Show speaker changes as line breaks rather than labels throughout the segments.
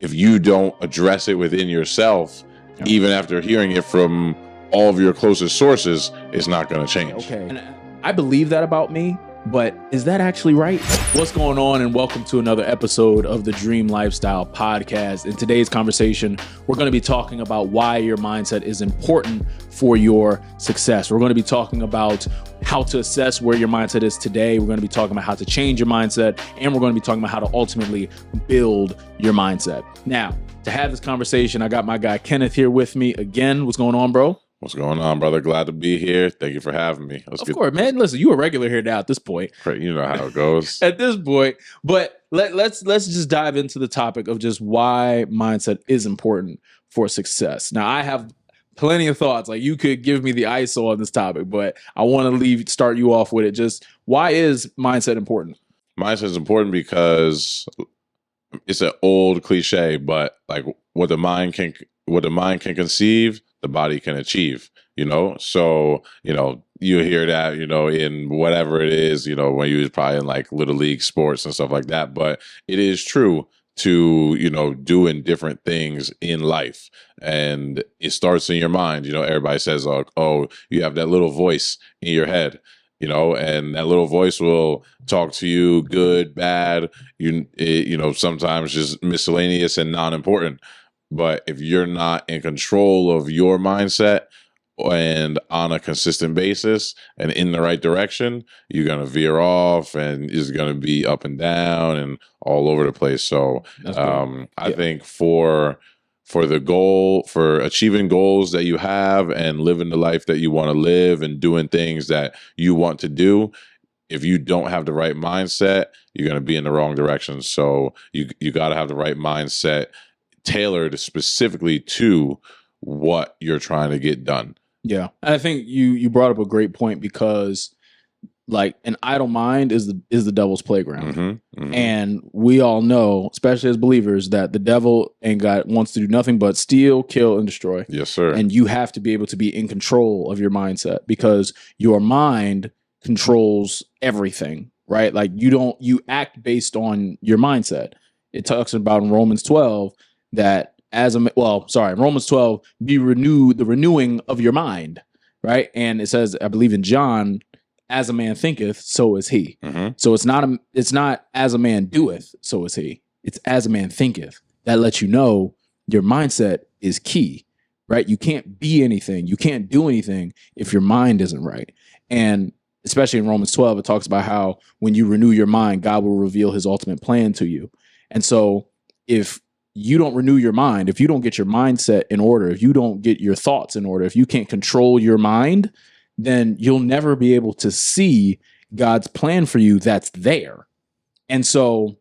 if you don't address it within yourself, even after hearing it from all of your closest sources, it's not going to change.
Okay. And I believe that about me, but is that actually right? What's going on? And welcome to another episode of the Dream Lifestyle Podcast. In today's conversation, we're going to be talking about why your mindset is important for your success. We're going to be talking about how to assess where your mindset is today. We're going to be talking about how to change your mindset, and we're going to be talking about how to ultimately build your mindset. Now, to have this conversation, I got my guy Kenneth here with me again. What's going on, bro?
What's going on, brother? Glad to be here. Thank you for having me.
Of course, man. Listen, you a regular here now at this point.
You know how it goes.
At this point. But let's just dive into the topic of just why mindset is important for success. Now, I have plenty of thoughts. Like, you could give me the ISO on this topic, but I want to start you off with it. Just why is mindset important?
Mindset is important because it's an old cliche, but like what the mind can conceive, the body can achieve, So, you hear that, in whatever it is, when you was probably in like little league sports and stuff like that. But it is true to, doing different things in life. And it starts in your mind. Everybody says, oh, you have that little voice in your head, and that little voice will talk to you good, bad, sometimes just miscellaneous and non-important. But if you're not in control of your mindset and on a consistent basis and in the right direction, you're going to veer off and it's going to be up and down and all over the place. So I think for achieving goals that you have and living the life that you want to live and doing things that you want to do, if you don't have the right mindset, you're going to be in the wrong direction. So you got to have the right mindset tailored specifically to what you're trying to get done.
Yeah. I think you brought up a great point, because like an idle mind is the devil's playground.
Mm-hmm, mm-hmm.
And we all know, especially as believers, that the devil wants to do nothing but steal, kill, and destroy.
Yes, sir.
And you have to be able to be in control of your mindset, because your mind controls everything, right? Like you act based on your mindset. It talks about in Romans 12 that Romans 12, be renewed, the renewing of your mind, right? And it says, I believe in John, as a man thinketh, so is he.
Mm-hmm.
So it's not as a man doeth, so is he. It's as a man thinketh. That lets you know your mindset is key, right? You can't be anything. You can't do anything if your mind isn't right. And especially in Romans 12, it talks about how when you renew your mind, God will reveal his ultimate plan to you. And so if you don't renew your mind, if you don't get your mindset in order, if you don't get your thoughts in order, if you can't control your mind, then you'll never be able to see God's plan for you that's there. And so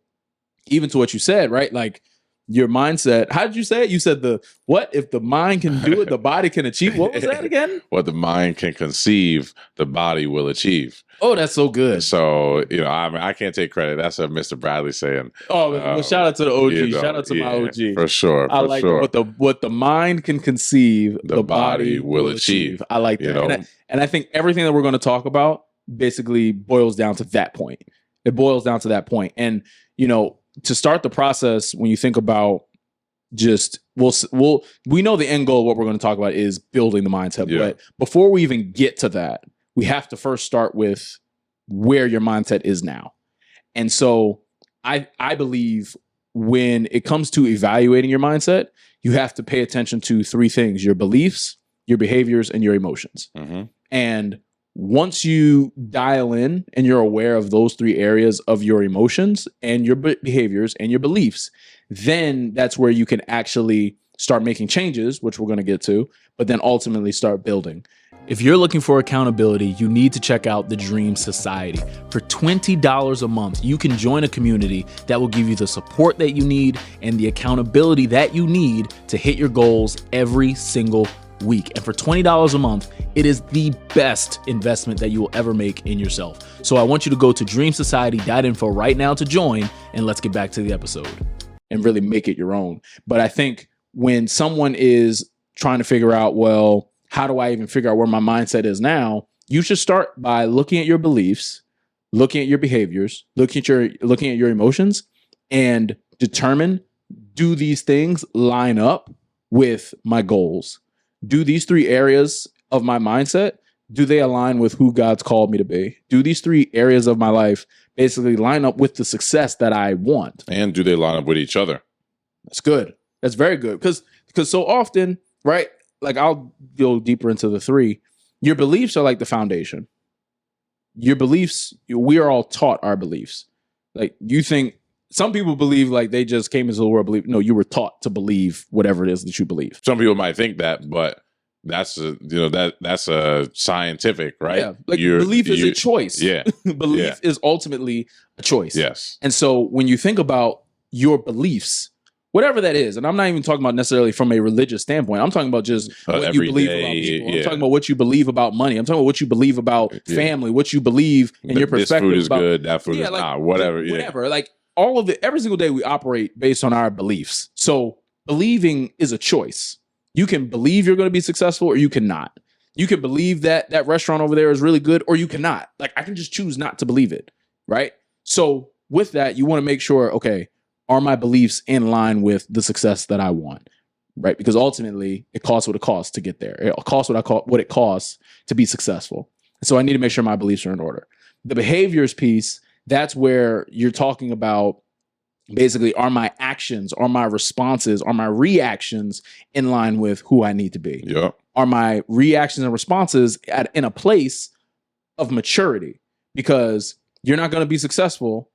even to what you said, right? Like your mindset, how did you say it? You said what if the mind can do it, the body can achieve? What was that again?
What the mind can conceive, the body will achieve.
Oh, that's so good.
So, I can't take credit. That's a Mr. Bradley saying.
Oh, well, shout out to the OG. Shout out to my OG.
For sure.
I like what the mind can conceive, the body will achieve. I like that. And I think everything that we're going to talk about basically boils down to that point. It boils down to that point. And, to start the process, when you think about we know the end goal of what we're going to talk about is building the mindset. Yeah. But before we even get to that, we have to first start with where your mindset is now. And so I believe when it comes to evaluating your mindset, you have to pay attention to three things: your beliefs, your behaviors, and your emotions.
Mm-hmm.
And once you dial in and you're aware of those three areas of your emotions and your behaviors and your beliefs, then that's where you can actually start making changes, which we're going to get to, but then ultimately start building. If you're looking for accountability, you need to check out the Dream Society. For $20 a month, you can join a community that will give you the support that you need and the accountability that you need to hit your goals every single week. And for $20 a month, it is the best investment that you will ever make in yourself. So I want you to go to dreamsociety.info right now to join, and let's get back to the episode and really make it your own. But I think when someone is trying to figure out, well, how do I even figure out where my mindset is now? You should start by looking at your beliefs, looking at your behaviors, looking at your emotions, and determine, do these things line up with my goals? Do these 3 areas of my mindset, do they align with who God's called me to be? Do these 3 areas of my life basically line up with the success that I want?
And do they line up with each other?
That's good. That's very good. Because so often, right? Like, I'll go deeper into the 3. Your beliefs are like the foundation. Your beliefs, we are all taught our beliefs. Like, you think some people believe like they just came into the world believe. No, you were taught to believe whatever it is that you believe.
Some people might think that, but that's a scientific, right?
Yeah, like belief is a choice.
Yeah,
belief is ultimately a choice.
Yes.
And so when you think about your beliefs, whatever that is, and I'm not even talking about necessarily from a religious standpoint. I'm talking about just what you believe about people. I'm talking about what you believe about money. I'm talking about what you believe about family, what you believe in your perspective.
This food is
about,
good, that food is not, whatever.
Whatever. Like, all of it, every single day we operate based on our beliefs. So believing is a choice. You can believe you're going to be successful, or you cannot. You can believe that that restaurant over there is really good, or you cannot. Like, I can just choose not to believe it, right? So with that, you want to make sure, okay, are my beliefs in line with the success that I want, right? Because ultimately, it costs what it costs to get there. It costs what it costs to be successful. So I need to make sure my beliefs are in order. The behaviors piece, that's where you're talking about basically, are my actions, are my responses, are my reactions in line with who I need to be?
Yeah.
Are my reactions and responses in a place of maturity? Because you're not going to be successful,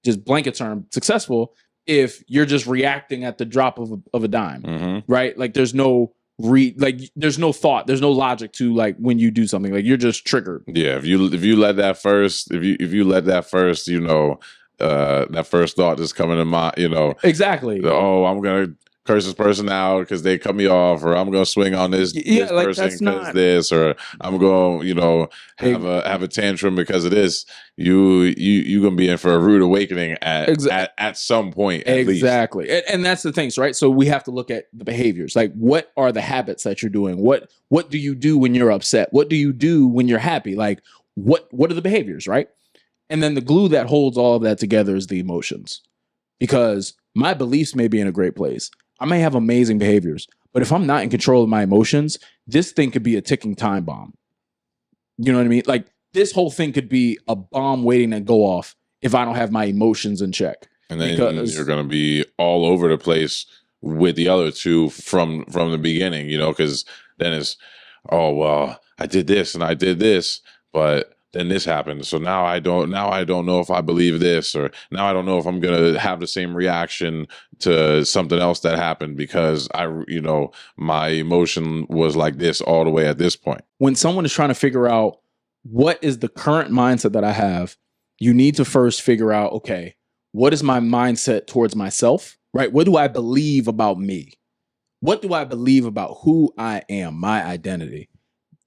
just blanket term, successful, if you're just reacting at the drop of a dime, right? Like, there's no there's no thought, there's no logic to like when you do something. Like, you're just triggered.
Yeah, if you let that first, if you let that first, that first thought just coming to mind,
Exactly.
Oh, I'm gonna curse this person out because they cut me off, or I'm gonna swing on this person because this, or I'm gonna have a tantrum because of this. You gonna be in for a rude awakening at some point.
Exactly. And that's the thing, right? So we have to look at the behaviors. Like, what are the habits that you're doing? What do you do when you're upset? What do you do when you're happy? Like, what are the behaviors, right? And then the glue that holds all of that together is the emotions. Because my beliefs may be in a great place. I may have amazing behaviors, but if I'm not in control of my emotions, this thing could be a ticking time bomb. You know what I mean? Like, this whole thing could be a bomb waiting to go off if I don't have my emotions in check.
And then you're going to be all over the place with the other 2 from the beginning, because then it's, oh, well, I did this and I did this, but then this happened. So now I don't know if I believe this, or now I don't know if I'm going to have the same reaction to something else that happened because my emotion was like this all the way at this point.
When someone is trying to figure out what is the current mindset that I have, you need to first figure out, okay, what is my mindset towards myself, right? What do I believe about me? What do I believe about who I am, my identity?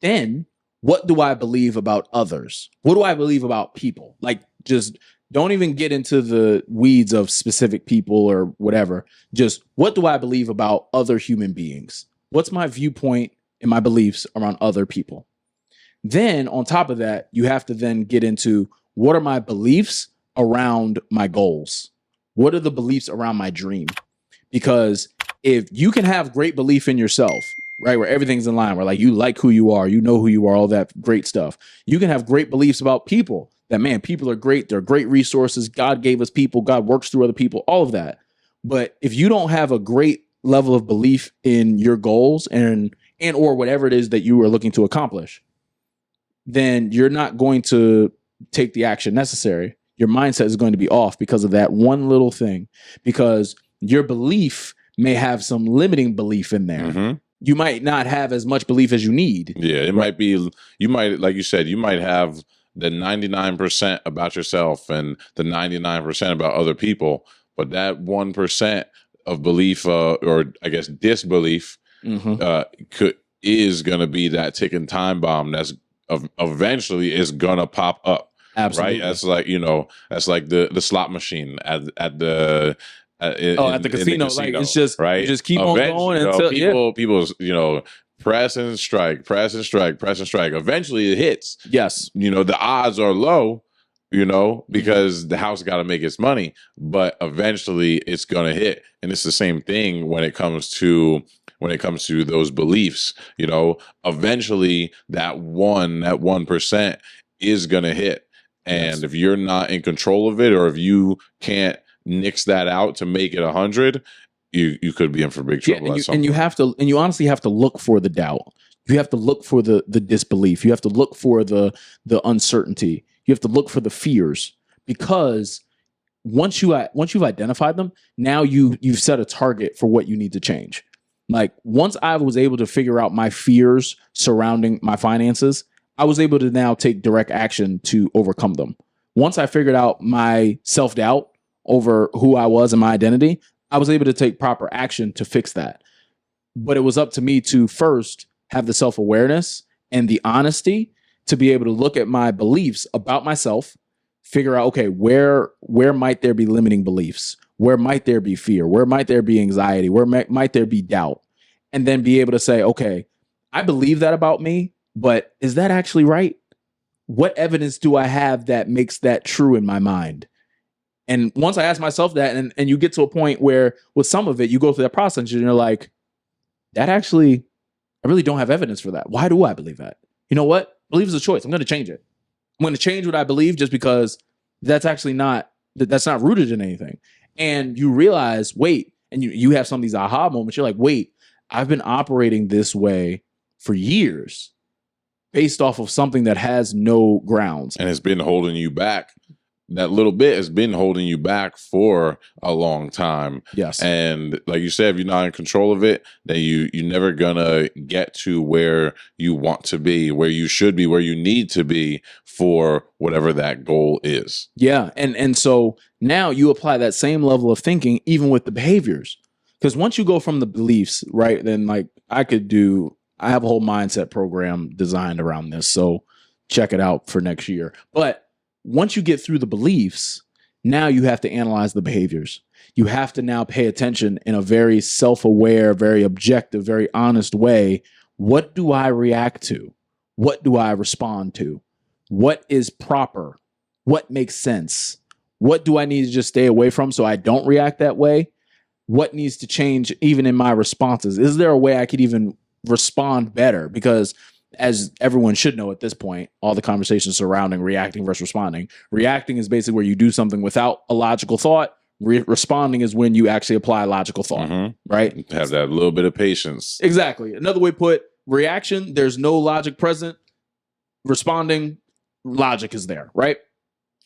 Then, what do I believe about others? What do I believe about people? Like, just don't even get into the weeds of specific people or whatever. Just, what do I believe about other human beings? What's my viewpoint and my beliefs around other people? Then, on top of that, you have to then get into, what are my beliefs around my goals? What are the beliefs around my dream? Because if you can have great belief in yourself, right, where everything's in line, where like you like who you are, you know who you are, all that great stuff. You can have great beliefs about people, that, man, people are great. They're great resources. God gave us people. God works through other people, all of that. But if you don't have a great level of belief in your goals and or whatever it is that you are looking to accomplish, then you're not going to take the action necessary. Your mindset is going to be off because of that one little thing, because your belief may have some limiting belief in there. You might not have as much belief as you need.
Yeah, it might be, you might, like you said, you might have the 99% about yourself and the 99% about other people, but that 1% of belief, or I guess disbelief, is going to be that ticking time bomb that's eventually is going to pop up.
Absolutely.
Right? That's like the slot machine at the
casino. Like, it's just,
right?
You just keep on going until
people press and strike. Eventually it hits.
Yes.
The odds are low, you know, because the house got to make its money, but eventually it's going to hit. And it's the same thing when it comes to those beliefs, you know, eventually that 1% is going to hit. And if you're not in control of it, or if you can't nix that out to make it 100, you could be in for big trouble.
And you honestly have to look for the doubt. You have to look for the disbelief. You have to look for the uncertainty. You have to look for the fears, because once you've identified them, now you've set a target for what you need to change. Like, once I was able to figure out my fears surrounding my finances, I was able to now take direct action to overcome them. Once I figured out my self-doubt over who I was and my identity, I was able to take proper action to fix that. But it was up to me to first have the self-awareness and the honesty to be able to look at my beliefs about myself, figure out, okay, where might there be limiting beliefs? Where might there be fear? Where might there be anxiety? Where might there be doubt? And then be able to say, okay, I believe that about me, but is that actually right? What evidence do I have that makes that true in my mind? And once I ask myself that, and you get to a point where with some of it, you go through that process and you're like, that actually, I really don't have evidence for that. Why do I believe that? You know what? Belief is a choice. I'm going to change it. I'm going to change what I believe just because that's actually that's not rooted in anything. And you realize, wait, and you have some of these aha moments. You're like, wait, I've been operating this way for years based off of something that has no grounds.
And it's been holding you back. That little bit has been holding you back for a long time.
Yes.
And like you said, if you're not in control of it, then you're never gonna get to where you want to be, where you should be, where you need to be for whatever that goal is.
Yeah. And so now you apply that same level of thinking even with the behaviors. Because once you go from the beliefs, right, then like I have a whole mindset program designed around this. So check it out for next year. But once you get through the beliefs, now you have to analyze the behaviors. You have to now pay attention in a very self-aware, very objective, very honest way. What do I react to? What do I respond to? What is proper? What makes sense? What do I need to just stay away from so I don't react that way? What needs to change even in my responses? Is there a way I could even respond better? Because as everyone should know at this point, all the conversations surrounding reacting versus responding. Reacting is basically where you do something without a logical thought. Responding is when you actually apply logical thought, right?
Have that little bit of patience.
Exactly. Another way to put reaction, there's no logic present. Responding, logic is there, right?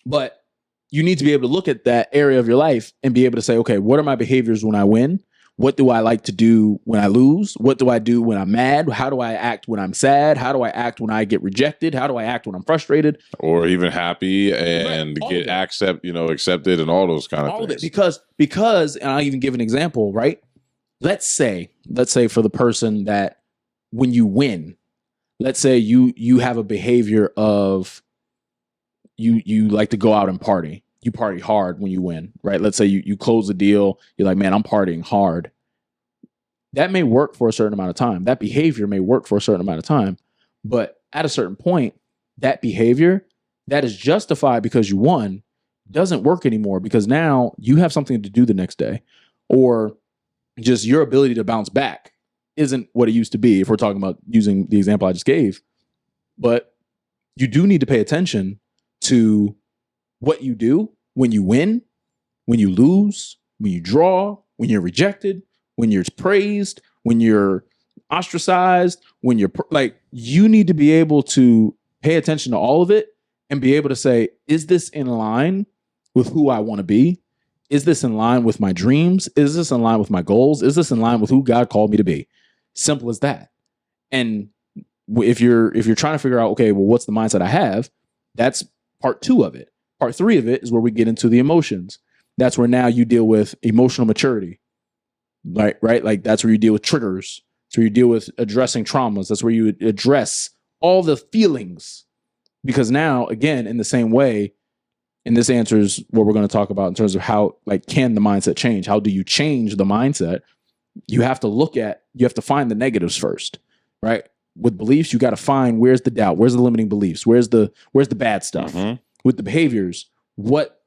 But you need to be able to look at that area of your life and be able to say, okay, what are my behaviors when I win? What do I like to do when I lose? What do I do when I'm mad? How do I act when I'm sad? How do I act when I get rejected? How do I act when I'm frustrated?
Or even happy and get accepted and all those kind of things.
All of it. Because, and I'll even give an example, right? Let's say for the person that when you win, let's say you have a behavior of you like to go out and party. You party hard when you win, right? Let's say you close the deal. You're like, man, I'm partying hard. That may work for a certain amount of time. That behavior may work for a certain amount of time. But at a certain point, that behavior that is justified because you won doesn't work anymore, because now you have something to do the next day, or just your ability to bounce back isn't what it used to be, if we're talking about using the example I just gave. But you do need to pay attention to what you do when you win, when you lose, when you draw, when you're rejected, when you're praised, when you're ostracized, when you're you need to be able to pay attention to all of it and be able to say, is this in line with who I want to be? Is this in line with my dreams? Is this in line with my goals? Is this in line with who God called me to be? Simple as that. And if you're trying to figure out, okay, well, what's the mindset I have? That's part 2 of it. Part 3 of it is where we get into the emotions. That's where now you deal with emotional maturity, right? Like that's where you deal with triggers. That's where you deal with addressing traumas. That's where you address all the feelings. Because now, again, in the same way, and this answers what we're going to talk about in terms of how, can the mindset change? How do you change the mindset? You have to find the negatives first, right? With beliefs, you got to find where's the doubt, where's the limiting beliefs, where's the bad stuff. with the behaviors, what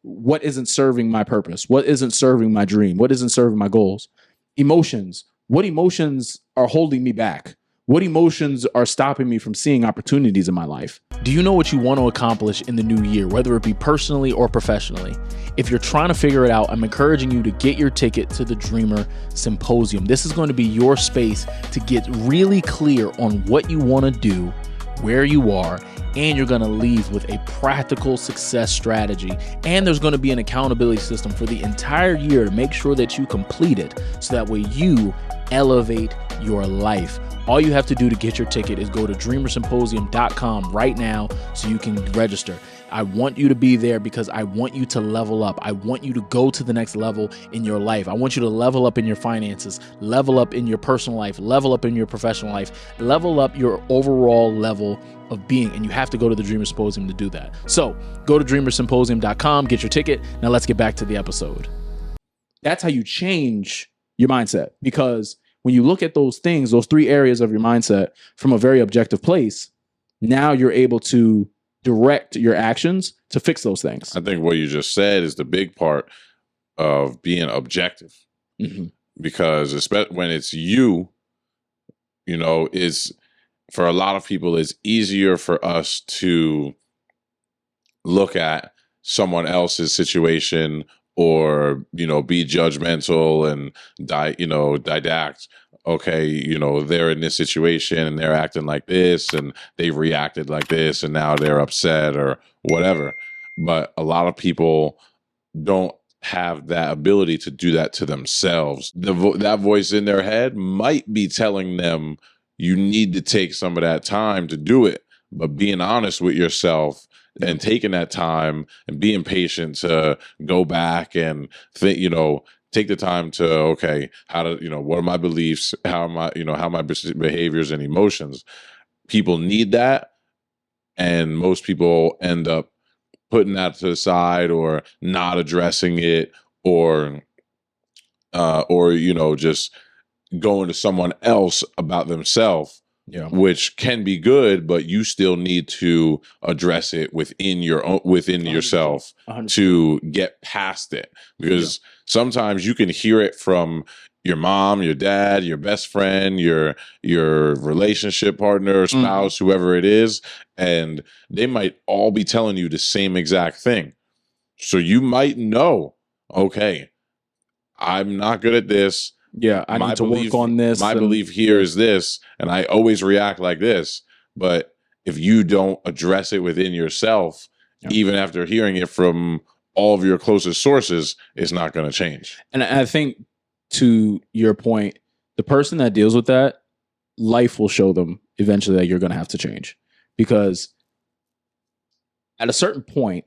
isn't serving my purpose? What isn't serving my dream? What isn't serving my goals? Emotions. What emotions are holding me back? What emotions are stopping me from seeing opportunities in my life? Do you know what you want to accomplish in the new year, whether it be personally or professionally? If you're trying to figure it out, I'm encouraging you to get your ticket to the Dreamer Symposium. This is going to be your space to get really clear on what you want to do, where you are, and you're going to leave with a practical success strategy. And there's going to be an accountability system for the entire year to make sure that you complete it so that way you elevate your life. All you have to do to get your ticket is go to dreamersymposium.com right now so you can register. I want you to be there because I want you to level up. I want you to go to the next level in your life. I want you to level up in your finances, level up in your personal life, level up in your professional life, level up your overall level of being. And you have to go to the Dreamer Symposium to do that. So go to dreamersymposium.com, get your ticket. Now let's get back to the episode. That's how you change your mindset, because when you look at those things, those three areas of your mindset from a very objective place, now you're able to direct your actions to fix those things.
I think what you just said is the big part of being objective, because especially when it's you know, is for a lot of people, it's easier for us to look at someone else's situation or, you know, be judgmental and didact. Okay, you know, they're in this situation and they're acting like this and they've reacted like this and now they're upset or whatever. But a lot of people don't have that ability to do that to themselves. That voice in their head might be telling them you need to take some of that time to do it, but being honest with yourself and taking that time and being patient to go back and think, you know, take the time to, okay, how to, you know, what are my beliefs? How am I, you know, how my behaviors and emotions? People need that. And most people end up putting that to the side or not addressing it or, you know, just going to someone else about themselves. Yeah. Which can be good, but you still need to address it within your own, within 100%, yourself 100%. To get past it. Because sometimes you can hear it from your mom, your dad, your best friend, your relationship partner, spouse, whoever it is, and they might all be telling you the same exact thing. So you might know, okay, I'm not good at this.
Yeah, I need to work on this.
My belief here is this, and I always react like this. But if you don't address it within yourself, even after hearing it from all of your closest sources, it's not going to change.
And I think, to your point, the person that deals with that, life will show them eventually that you're going to have to change. Because at a certain point,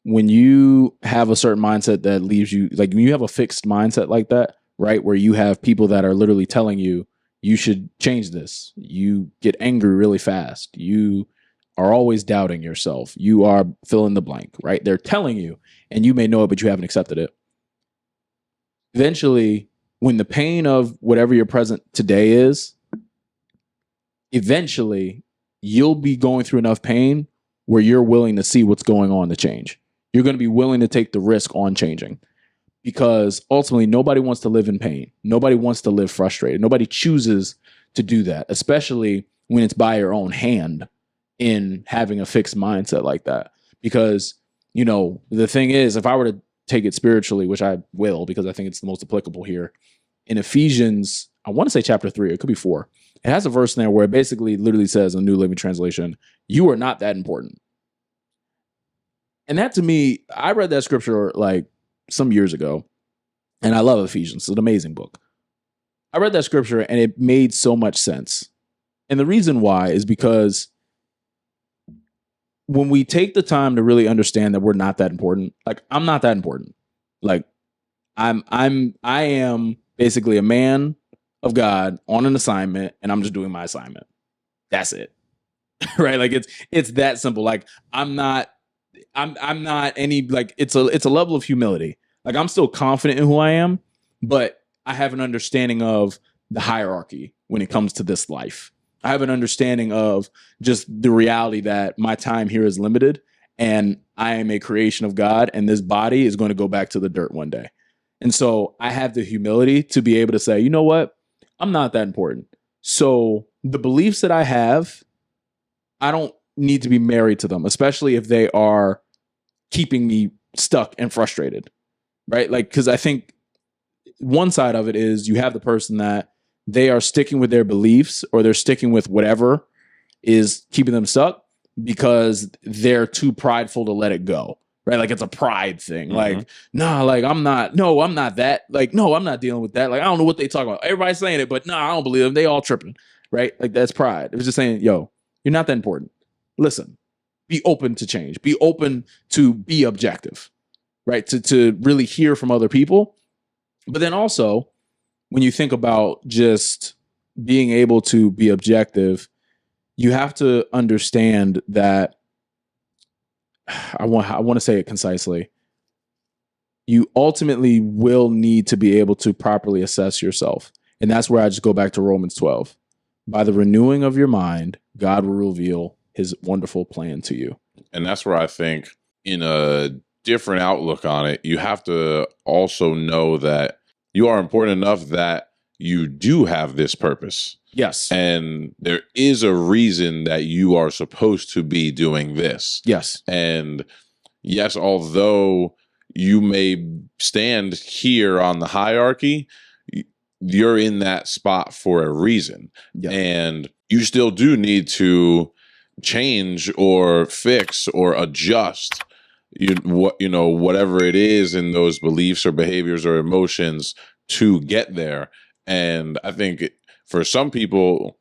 when you have a certain mindset that leaves you, like when you have a fixed mindset like that, right, where you have people that are literally telling you, you should change this. You get angry really fast. You are always doubting yourself. You are fill in the blank, right? They're telling you, and you may know it, but you haven't accepted it. Eventually, when the pain of whatever your present today is, eventually you'll be going through enough pain where you're willing to see what's going on to change. You're going to be willing to take the risk on changing. Because ultimately, nobody wants to live in pain. Nobody wants to live frustrated. Nobody chooses to do that, especially when it's by your own hand in having a fixed mindset like that. Because, you know, the thing is, if I were to take it spiritually, which I will, because I think it's the most applicable here, in Ephesians, I want to say chapter 3, it could be 4. It has a verse in there where it basically literally says in New Living Translation, you are not that important. And that, to me, I read that scripture like some years ago, and I love Ephesians. It's an amazing book. I read that scripture and it made so much sense. And the reason why is because when we take the time to really understand that we're not that important, like I'm not that important. Like I am basically a man of God on an assignment, and I'm just doing my assignment. That's it. Right? Like it's that simple. Like I'm not any, like it's a level of humility. Like I'm still confident in who I am, but I have an understanding of the hierarchy when it comes to this life. I have an understanding of just the reality that my time here is limited, and I am a creation of God, and this body is going to go back to the dirt one day. And so I have the humility to be able to say, you know what? I'm not that important. So the beliefs that I have, I don't need to be married to them, especially if they are keeping me stuck and frustrated, right? Like, because I think one side of it is you have the person that they are sticking with their beliefs, or they're sticking with whatever is keeping them stuck because they're too prideful to let it go, right? Like, it's a pride thing. Like, nah, like, I'm not that. Like, no, I'm not dealing with that. Like, I don't know what they talk about. Everybody's saying it, but no, I don't believe them. They all tripping, right? Like, that's pride. It was just saying, yo, you're not that important. Listen, be open to change. Be open to be objective, right? To really hear from other people. But then also, when you think about just being able to be objective, you have to understand that I want to say it concisely. You ultimately will need to be able to properly assess yourself. And that's where I just go back to Romans 12. By the renewing of your mind, God will reveal his wonderful plan to you.
And that's where I think, in a different outlook on it, you have to also know that you are important enough that you do have this purpose.
Yes.
And there is a reason that you are supposed to be doing this.
Yes.
And yes, although you may stand here on the hierarchy, you're in that spot for a reason. Yeah. And you still do need to change or fix or adjust whatever it is in those beliefs or behaviors or emotions to get there. And I think for some people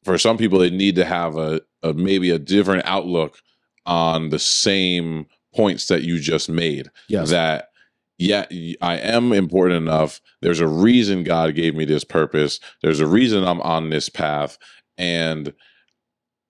they need to have a maybe a different outlook on the same points that you just made.
Yes.
That, yeah, I am important enough. There's a reason God gave me this purpose. There's a reason I'm on this path. And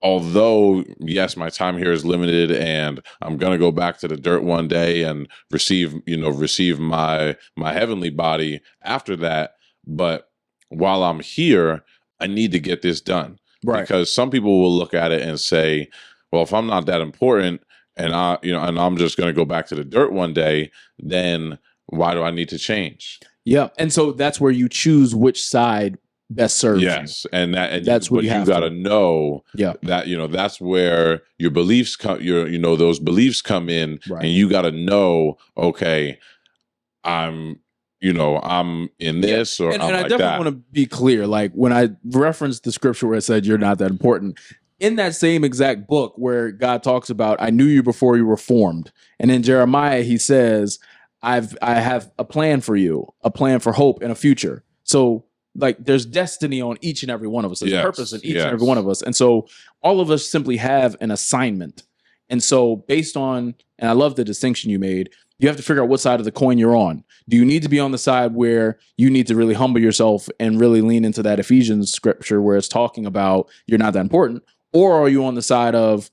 although, yes, my time here is limited and I'm going to go back to the dirt one day and receive my heavenly body after that. But while I'm here, I need to get this done.
Right.
Because some people will look at it and say, well, if I'm not that important and I'm just going to go back to the dirt one day, then why do I need to change?
Yeah. And so that's where you choose which side best serves you.
Yes, and
that's what you got
to know. Yeah, that that's where your beliefs come. Those beliefs come in, right. And you got to know. Okay, I'm in this, or
and I definitely want to be clear. Like, when I referenced the scripture where it said you're not that important, in that same exact book where God talks about, I knew you before you were formed, and in Jeremiah he says, I have a plan for you, a plan for hope and a future. So, like, there's destiny on each and every one of us. There's purpose in each and every one of us. And so all of us simply have an assignment. And so based on, and I love the distinction you made, you have to figure out what side of the coin you're on. Do you need to be on the side where you need to really humble yourself and really lean into that Ephesians scripture where it's talking about you're not that important? Or are you on the side of,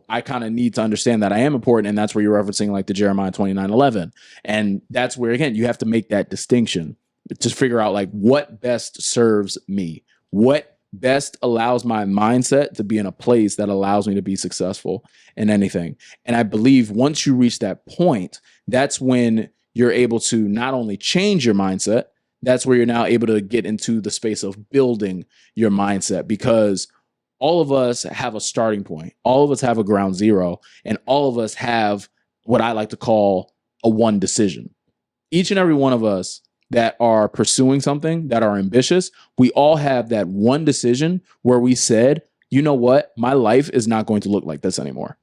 I kind of need to understand that I am important, and that's where you're referencing like the Jeremiah 29:11. And that's where, again, you have to make that distinction to figure out like what best serves me, what best allows my mindset to be in a place that allows me to be successful in anything. And I believe once you reach that point, that's when you're able to not only change your mindset, that's where you're now able to get into the space of building your mindset, because all of us have a starting point. All of us have a ground zero, and all of us have what I like to call a one decision. Each and every one of us that are pursuing something, that are ambitious, we all have that one decision where we said, you know what, my life is not going to look like this anymore.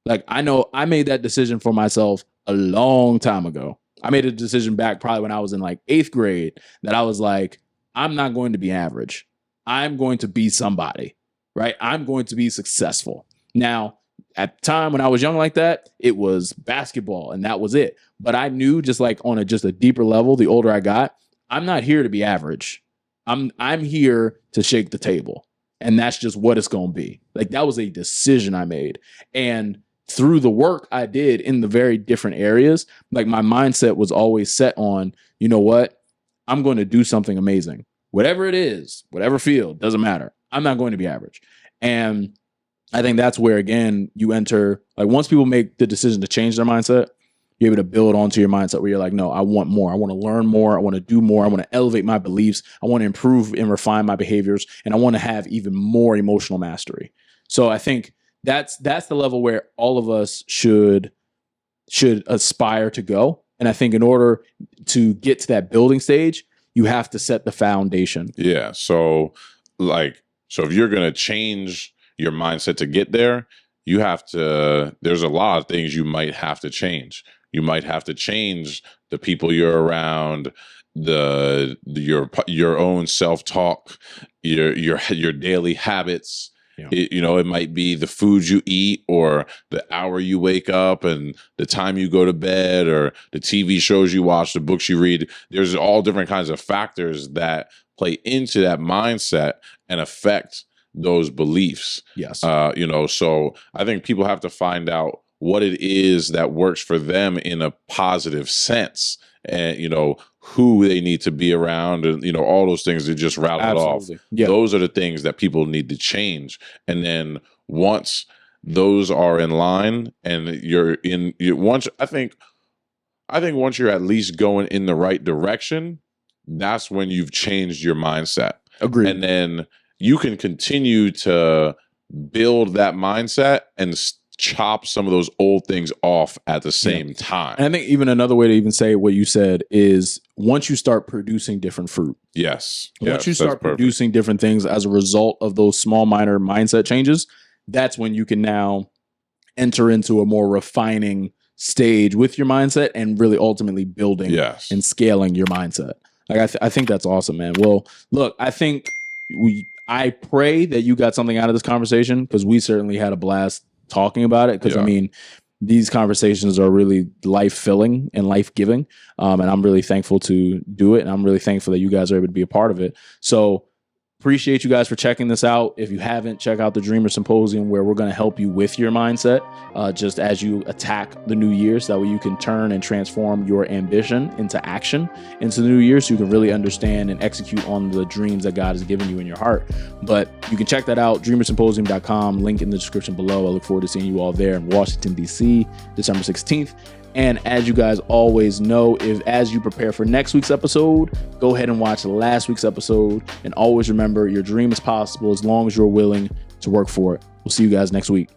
Like, I know I made that decision for myself a long time ago. I made a decision back probably when I was in like 8th grade that I was like, I'm not going to be average. I'm going to be somebody, right? I'm going to be successful. Now, at the time when I was young like that, it was basketball and that was it. But I knew, just like on a deeper level, the older I got, I'm not here to be average. I'm here to shake the table. And that's just what it's going to be. Like, that was a decision I made. And through the work I did in the very different areas, like, my mindset was always set on, you know what? I'm going to do something amazing. Whatever it is, whatever field, doesn't matter. I'm not going to be average. And I think that's where, again, you enter, like once people make the decision to change their mindset, you're able to build onto your mindset where you're like, no, I want more. I want to learn more. I want to do more. I want to elevate my beliefs. I want to improve and refine my behaviors. And I want to have even more emotional mastery. So I think that's the level where all of us should aspire to go. And I think in order to get to that building stage, you have to set the foundation.
Yeah. So if you're going to change your mindset to get there, you have to, there's a lot of things you might have to change. You might have to change the people you're around, your own self-talk, your daily habits. Yeah. It might be the food you eat, or the hour you wake up, and the time you go to bed, or the TV shows you watch, the books you read. There's all different kinds of factors that play into that mindset and affect those beliefs.
Yes.
So I think people have to find out what it is that works for them in a positive sense, and who they need to be around, and all those things that just rattled off.
Yeah.
Those are the things that people need to change. And then once those are in line, and I think once you're at least going in the right direction, that's when you've changed your mindset.
Agreed.
And then you can continue to build that mindset and chop some of those old things off at the same time.
And I think even another way to even say what you said is once you start producing different fruit.
Yes.
Once you start producing different things as a result of those small, minor mindset changes, that's when you can now enter into a more refining stage with your mindset and really ultimately building and scaling your mindset. Like I think that's awesome, man. Well, look, I think I pray that you got something out of this conversation, because we certainly had a blast talking about it, because I mean, these conversations are really life-filling and life-giving, and I'm really thankful to do it, and I'm really thankful that you guys are able to be a part of it. So appreciate you guys for checking this out. If you haven't, check out the Dreamer Symposium, where we're going to help you with your mindset just as you attack the new year, so that way you can turn and transform your ambition into action into the new year, so you can really understand and execute on the dreams that God has given you in your heart. But you can check that out, dreamersymposium.com, link in the description below. I look forward to seeing you all there in Washington, D.C., December 16th. And as you guys always know, as you prepare for next week's episode, go ahead and watch last week's episode. And always remember, your dream is possible as long as you're willing to work for it. We'll see you guys next week.